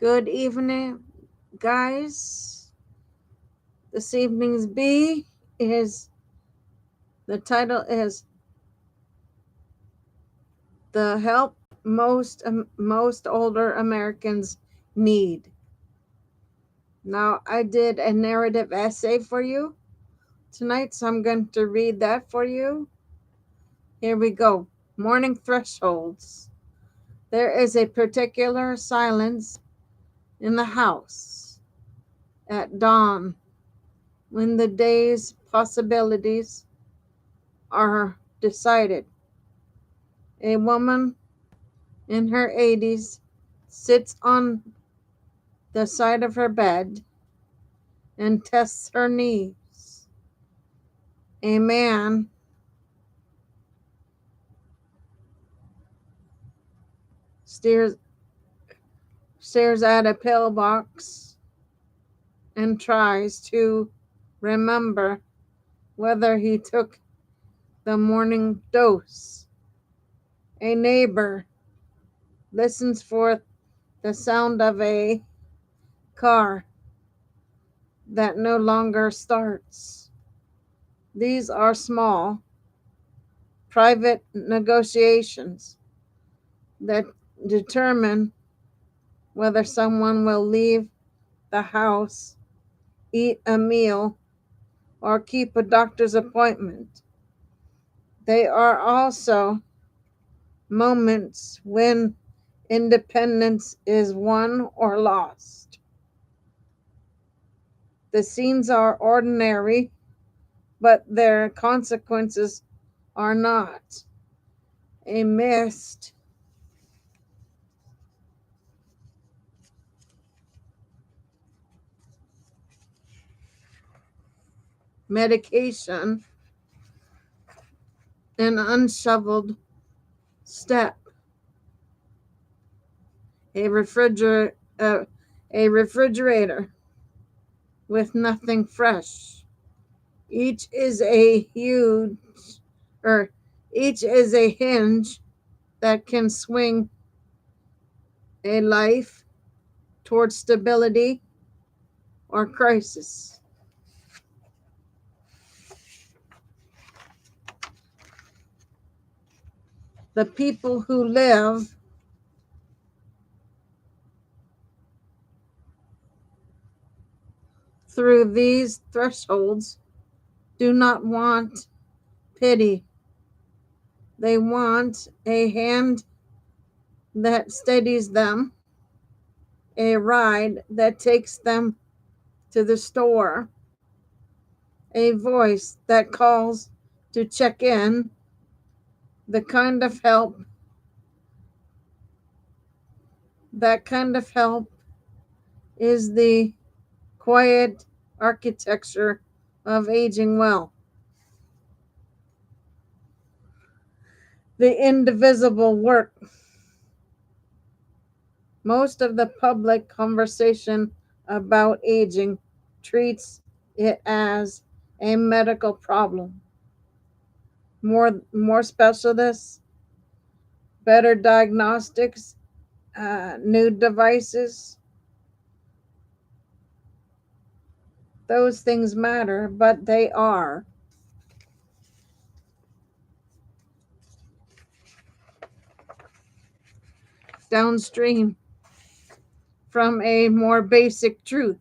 Good evening, guys. This evening's B is the title is The Help Most Older Americans Need. Now, I did a narrative essay for you tonight, so I'm going to read that for you. Here we go. Morning thresholds. There is a particular silence in the house at dawn when the day's possibilities are decided. A woman in her 80s sits on the side of her bed and tests her knees. A man stares at a pillbox and tries to remember whether he took the morning dose. A neighbor listens for the sound of a car that no longer starts. These are small, private negotiations that determine whether someone will leave the house, eat a meal, or keep a doctor's appointment. They are also moments when independence is won or lost. The scenes are ordinary, but their consequences are not. A missed medication, an unshoveled step, a refrigerator with nothing fresh. Each is a huge, or each is a hinge that can swing a life towards stability or crisis. The people who live through these thresholds do not want pity. They want a hand that steadies them, a ride that takes them to the store, a voice that calls to check in, the kind of help that kind of help is the quiet architecture of aging well. The indivisible work. Most of the public conversation about aging treats it as a medical problem. More specialists, better diagnostics, new devices. Those things matter, but they are downstream from a more basic truth.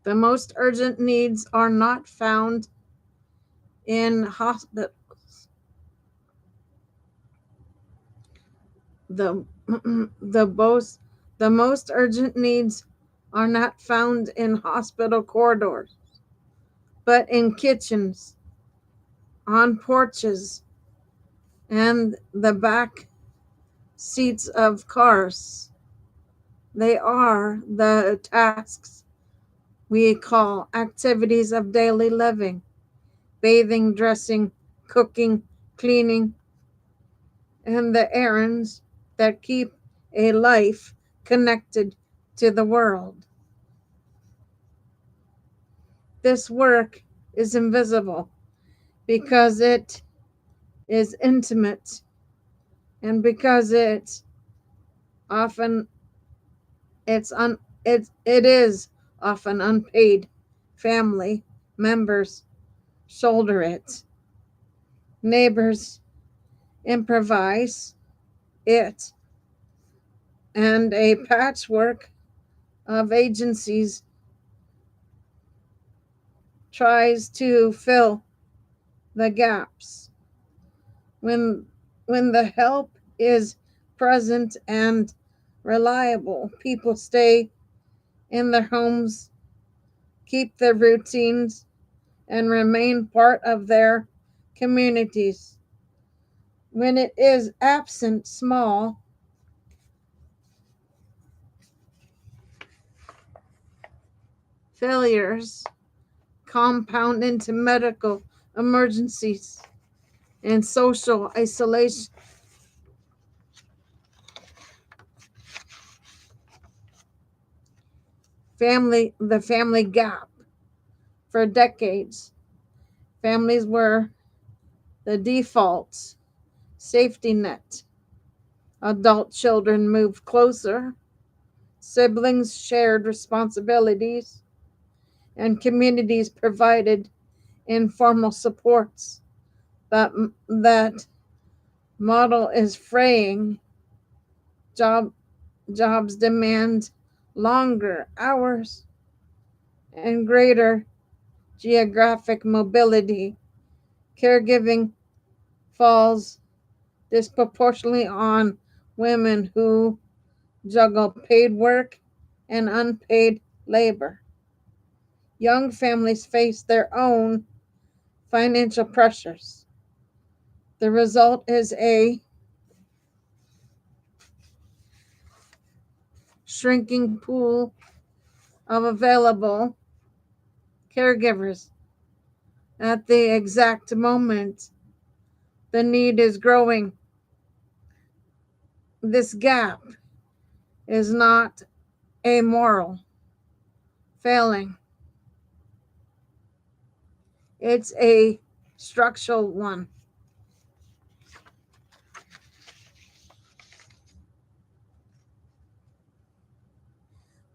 The most urgent needs are not found in hospitals. The, the most urgent needs are not found in hospital corridors, but in kitchens, on porches, and the back seats of cars. They are the tasks we call activities of daily living: bathing, dressing, cooking, cleaning, and the errands that keep a life connected to the world. This work is invisible because it is intimate and because often it's un, it is often unpaid. Family members shoulder it. Neighbors improvise it, and a patchwork of agencies tries to fill the gaps. When when the help is present and reliable, people stay in their homes, keep their routines, and remain part of their communities. When it is absent, small failures compound into medical emergencies and social isolation. The family gap. For decades, families were the default safety net. Adult children moved closer, siblings shared responsibilities, and communities provided informal supports. That, that model is fraying. Job, Jobs demand longer hours and greater geographic mobility. Caregiving falls disproportionately on women who juggle paid work and unpaid labor. Young families face their own financial pressures. The result is a shrinking pool of available caregivers. At the exact moment the need is growing, this gap is not a moral failing, it's a structural one.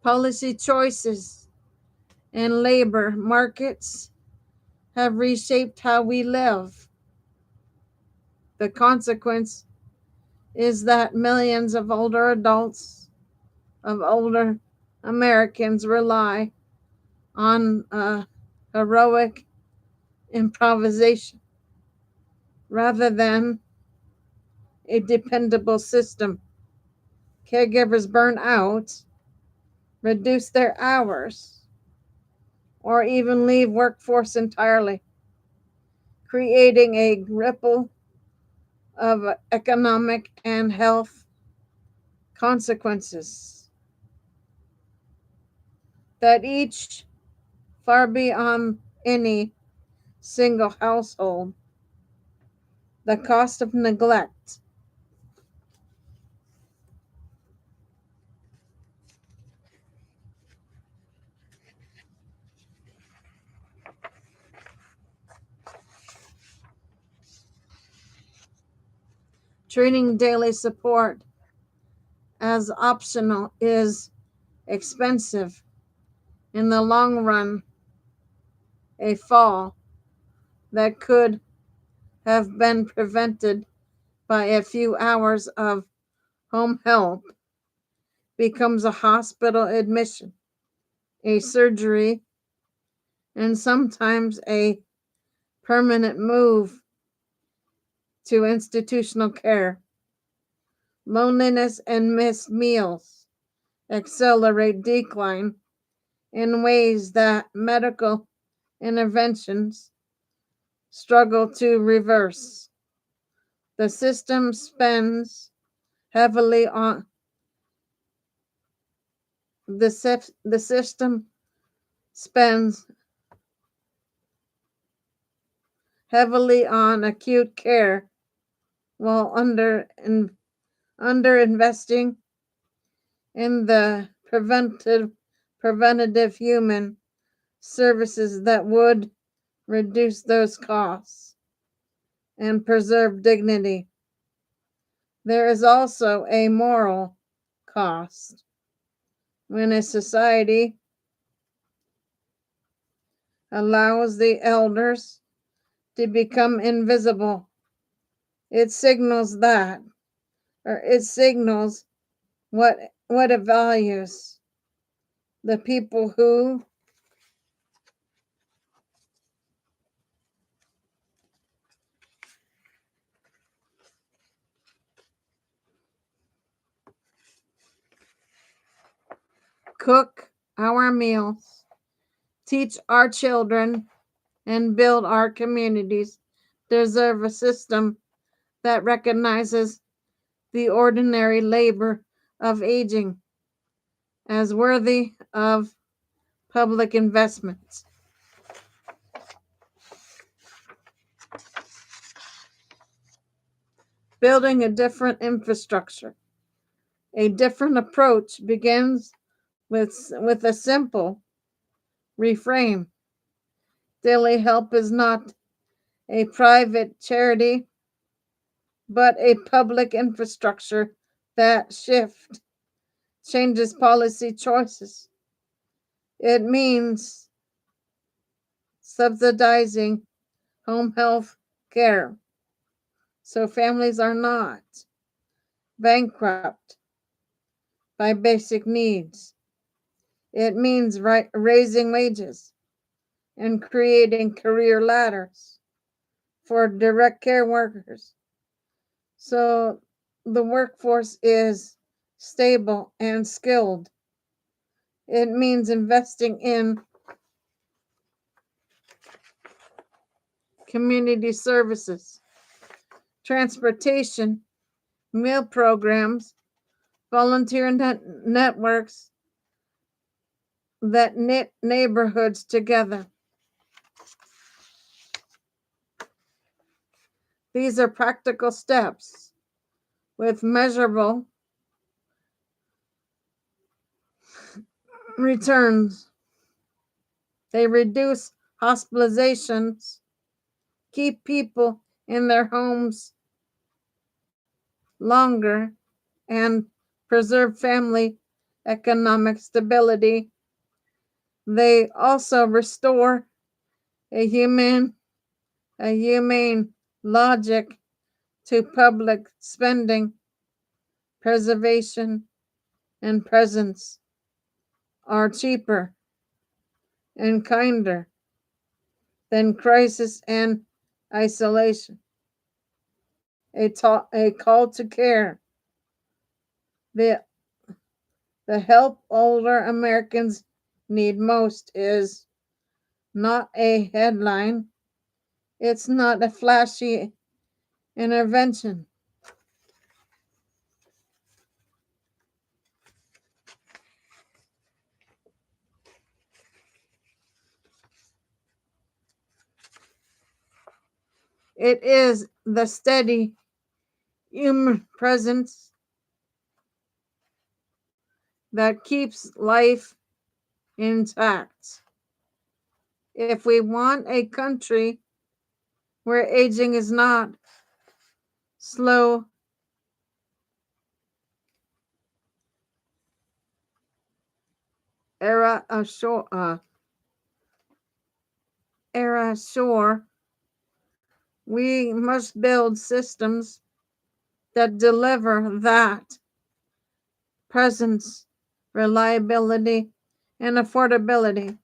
Policy choices and labor markets have reshaped how we live. The consequence is that millions of older Americans rely on heroic improvisation rather than a dependable system. Caregivers burn out, reduce their hours, or even leave workforce entirely, creating a ripple of economic and health consequences that each far beyond any single household. The cost of neglect. Treating daily support as optional is expensive. In the long run, a fall that could have been prevented by a few hours of home help becomes a hospital admission, a surgery, and sometimes a permanent move to institutional care. Loneliness and missed meals accelerate decline in ways that medical interventions struggle to reverse. The system spends heavily on the system spends heavily on acute care while under investing in the preventative human services that would reduce those costs and preserve dignity. There is also a moral cost. When a society allows the elders to become invisible, it signals that, or it signals what it values. The people who cook our meals, teach our children, and build our communities deserve a system that recognizes the ordinary labor of aging as worthy of public investments. Building a different infrastructure, a different approach begins with a simple reframe. Daily help is not a private charity, but a public infrastructure that changes policy choices. It means subsidizing home health care so families are not bankrupt by basic needs. It means raising wages and creating career ladders for direct care workers so the workforce is stable and skilled. It means investing in community services, transportation, meal programs, volunteer networks that knit neighborhoods together. These are practical steps with measurable returns. They reduce hospitalizations, keep people in their homes longer, and preserve family economic stability. They also restore a humane logic to public spending. Preservation and presence are cheaper and kinder than crisis and isolation. A call to care. The, the help older Americans need most is not a headline. It's not a flashy intervention. It is the steady human presence that keeps life intact. If we want a country where aging is not slow, era ashore, era shore, we must build systems that deliver that presence, reliability, and affordability.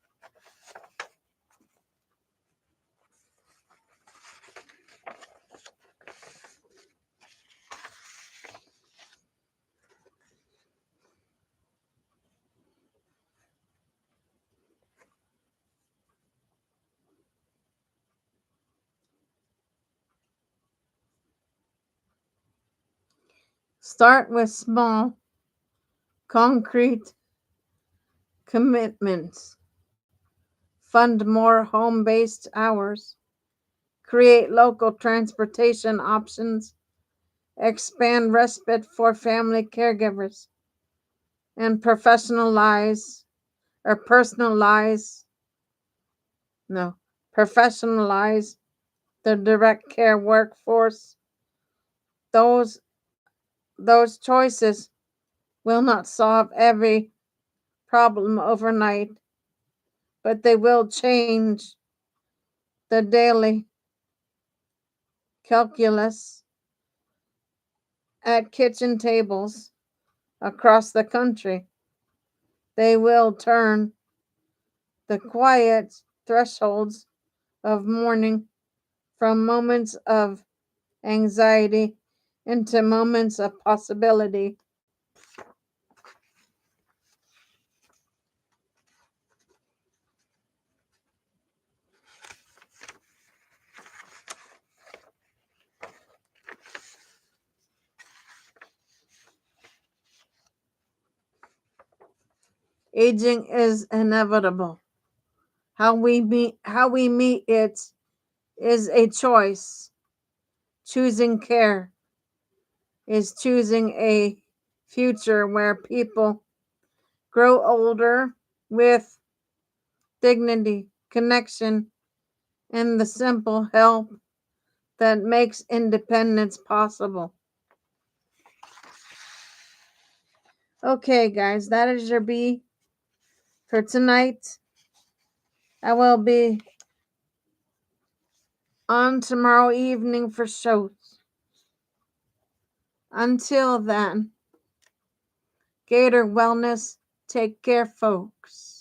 Start with small, concrete commitments. Fund more home based hours. Create local transportation options. Expand respite for family caregivers. And personalize No, professionalize the direct care workforce. Those those choices will not solve every problem overnight, but they will change the daily calculus at kitchen tables across the country. They will turn the quiet thresholds of mourning from moments of anxiety into moments of possibility. Aging is inevitable. How we meet it is a choice. Choosing care is choosing a future where people grow older with dignity, connection, and the simple help that makes independence possible. Okay, guys, that is your B for tonight. I will be on tomorrow evening for shows. Until then, Gator Wellness, take care, folks.